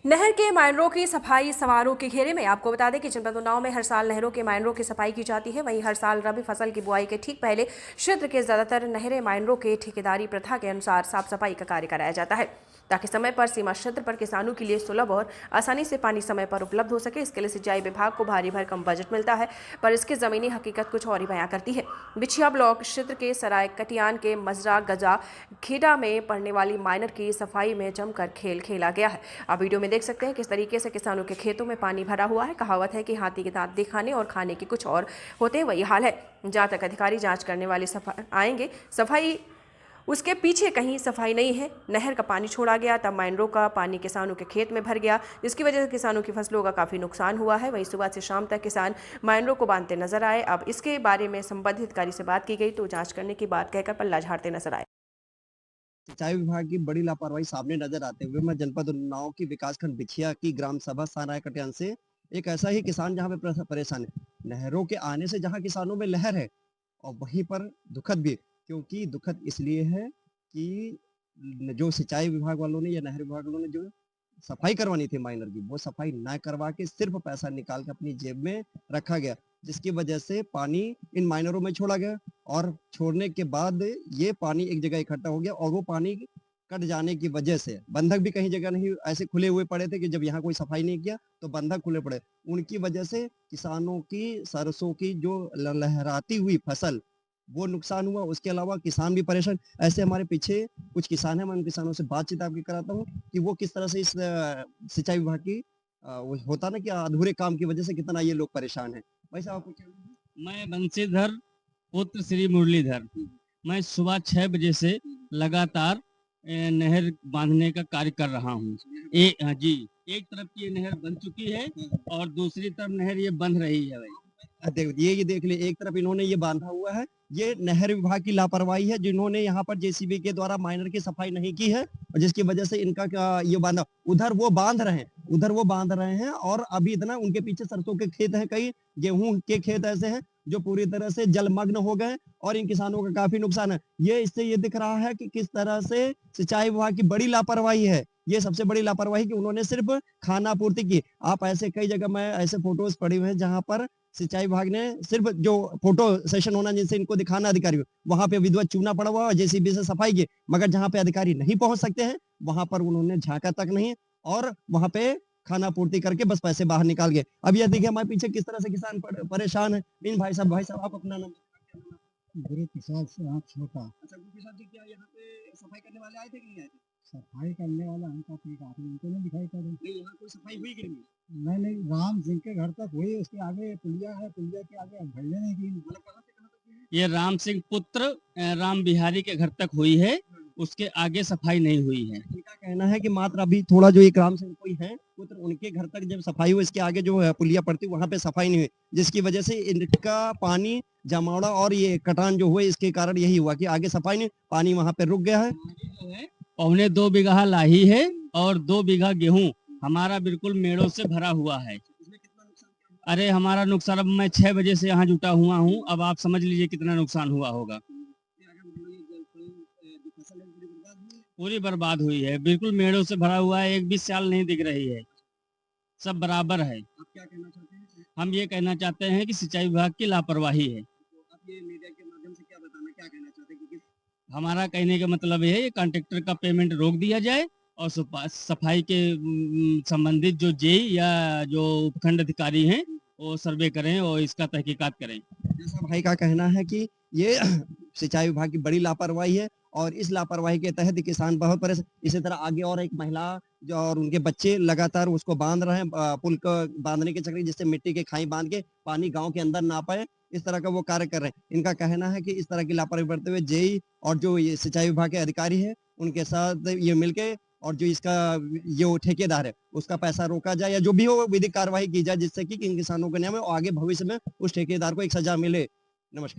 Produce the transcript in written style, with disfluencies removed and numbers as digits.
नहर के माइनरों की सफाई समारोह के घेरे में आपको बता दें कि जनपद उन्नाव में हर साल नहरों के माइनरों की सफाई की जाती है। वहीं हर साल रबी फसल की बुआई के ठीक पहले क्षेत्र के ज्यादातर नहरें माइनरों के ठेकेदारी प्रथा के अनुसार साफ सफाई का कार्य कराया जाता है, ताकि समय पर सीमा क्षेत्र पर किसानों के लिए सुलभ और आसानी से पानी समय पर उपलब्ध हो सके। इसके लिए सिंचाई विभाग को भारी भरकम बजट मिलता है, पर इसकी जमीनी हकीकत कुछ और ही बयां करती है। बिछिया ब्लॉक क्षेत्र के सराय कटियान के मजरा गजा खेड़ा में पड़ने वाली माइनर की सफाई में जमकर खेल खेला गया है। आप वीडियो में देख सकते हैं किस तरीके से किसानों के खेतों में पानी भरा हुआ है। कहावत है कि हाथी के दांत दिखाने और खाने के कुछ और होते हैं, वही हाल है। जहां तक अधिकारी जांच करने वाले आएंगे, सफाई उसके पीछे कहीं सफाई नहीं है। नहर का पानी छोड़ा गया, तब माइनरों का पानी किसानों के खेत में भर गया, जिसकी वजह से किसानों की फसलों का काफी नुकसान हुआ है। वहीं सुबह से शाम तक किसान माइनरों को बांधते नजर आए। अब इसके बारे में संबंधित अधिकारी से बात की गई तो जांच करने की बात कहकर पल्ला झाड़ते नजर आए। सिंचाई विभाग की बड़ी लापरवाही सामने नजर आते हुए मैं जनपद उन्नाव की विकासखंड बिछिया की ग्राम सभा सराय कटियान से एक ऐसा ही किसान जहां पे परेशान है। नहरों के आने से जहां किसानों में लहर है और वहीं पर दुखद भी, क्योंकि दुखद इसलिए है कि जो सिंचाई विभाग वालों ने या नहर विभाग वालों ने जो सफाई करवानी थी माइनर की, वो सफाई ना करवा के सिर्फ पैसा निकाल के अपनी जेब में रखा गया, जिसकी वजह से पानी इन माइनरों में छोड़ा गया और छोड़ने के बाद ये पानी एक जगह इकट्ठा हो गया और वो पानी कट जाने की वजह से बंधक भी कहीं जगह नहीं ऐसे खुले हुए पड़े थे कि जब यहाँ कोई सफाई नहीं किया तो बंधक खुले पड़े। उनकी वजह से किसानों की सरसों की जो लहराती हुई फसल वो नुकसान हुआ। उसके अलावा किसान भी परेशान। ऐसे हमारे पीछे कुछ किसान हैं, मैं उन किसानों से बातचीत आपकी कराता हूँ कि वो किस तरह से इस सिंचाई विभाग की वो होता ना कि अधूरे काम की वजह से कितना ये लोग परेशान हैं। भाई साहब आपको क्या नाम है? मैं बंशीधर पुत्र श्री मुरलीधर। मैं सुबह 6 बजे से लगातार नहर बांधने का कार्य कर रहा हूँ। हाँ जी, एक तरफ की ये नहर बन चुकी है और दूसरी तरफ नहर ये बंध रही है भाई। ये देख ले, एक तरफ इन्होंने ये बांधा हुआ है, ये नहर विभाग की लापरवाही है जिन्होंने यहाँ पर जेसीबी के द्वारा माइनर की सफाई नहीं की है और जिसकी वजह से इनका ये बांधा उधर वो बांध रहे हैं, उधर वो बांध रहे हैं और अभी इतना उनके पीछे सरसों के खेत हैं, कई गेहूं के खेत ऐसे हैं जो पूरी तरह से जलमग्न हो गए और इन किसानों का काफी नुकसान है। ये इससे ये दिख रहा है कि किस तरह से सिंचाई विभाग की बड़ी लापरवाही है। ये सबसे बड़ी लापरवाही कि उन्होंने सिर्फ खाना पूर्ति की। आप ऐसे कई जगह मैं ऐसे फोटोज पड़ी हुए हैं जहां पर सिंचाई विभाग ने सिर्फ जो फोटो सेशन होना जिनसे इनको दिखाना अधिकारी वहां पे विधिवत चूना पड़ा हुआ और जेसीबी से सफाई की, मगर जहां पे अधिकारी नहीं पहुंच सकते हैं वहां पर उन्होंने झांका तक नहीं और वहां पे खाना पूर्ति करके बस पैसे बाहर निकाल गए। अब ये देखिए हमारे पीछे किस तरह से किसान परेशान है। इन भाई साहब आप अपना नाम गुरु प्रसाद से आप छोटा। अच्छा गुरु प्रसाद जी, क्या यहाँ पे सफाई करने वाले आए थे कि नहीं आए थे? सफाई करने वाला हमका कोई आदमी उनको नहीं दिखाई पड़े। नहीं, यहाँ कोई सफाई हुई कि नहीं? मैंने राम सिंह के घर तक हुई, उसके आगे पुलिया है, पुलिया के आगे भैया नहीं की। मतलब कहाँ से कहाँ तक हुई है? ये राम सिंह पुत्र राम बिहारी के घर तक हुई है, उसके आगे सफाई नहीं हुई है। इनका कहना है कि मात्र अभी थोड़ा जो एक राम सिंह कोई है पुत्र उनके घर तक जब सफाई हुई, इसके आगे जो पुलिया पड़ती वहां पे सफाई नहीं हुई, जिसकी वजह से इनका पानी जमावड़ा और ये कटान जो हुए इसके कारण यही हुआ कि आगे सफाई नहीं, पानी वहां पे रुक गया है। जो है 2.25 बीघा लाही है और 2 बीघा गेहूं हमारा बिल्कुल मेड़ों से भरा हुआ है। इसमें कितना नुकसान क्या हुआ? अरे हमारा नुकसान, अब मैं 6 बजे से यहाँ जुटा हुआ हूँ, अब आप समझ लीजिए कितना नुकसान हुआ होगा। ये अगर मान लो ये जो फसल है पूरी बर्बाद हुई है। पूरी बर्बाद हुई है, बिल्कुल मेड़ों से भरा हुआ है, एक भी स्याल नहीं दिख रही है, सब बराबर है। आप क्या कहना चाहते हैं? हम ये कहना चाहते हैं कि सिंचाई विभाग की लापरवाही है। तो आप ये मीडिया के माध्यम से क्या बताना क्या कहना चाहते हैं कि हमारा कहने का मतलब ये है कि कॉन्ट्रेक्टर का पेमेंट रोक दिया जाए और सफाई के संबंधित जो जेई या जो उपखंड अधिकारी हैं वो सर्वे करें और इसका तहकीकात करें। जैसा भाई का कहना है कि ये सिंचाई विभाग की बड़ी लापरवाही है और इस लापरवाही के तहत किसान बहुत परेशान। इसी तरह आगे और एक महिला जो और उनके बच्चे लगातार उसको बांध रहे हैं, पुल को बांधने के चक्कर जिससे मिट्टी के खाई बांध के पानी गांव के अंदर ना पाए, इस तरह का वो कार्य कर रहे हैं। इनका कहना है कि इस तरह की लापरवाही बरतते हुए जेई और जो ये सिंचाई विभाग के अधिकारी है उनके साथ ये मिलके और जो इसका जो ठेकेदार है उसका पैसा रोका जाए या जो भी हो विधिक कार्रवाई की जाए, जिससे कि इन किसानों को न्याय मिले और आगे भविष्य में उस ठेकेदार को एक सजा मिले। नमस्कार।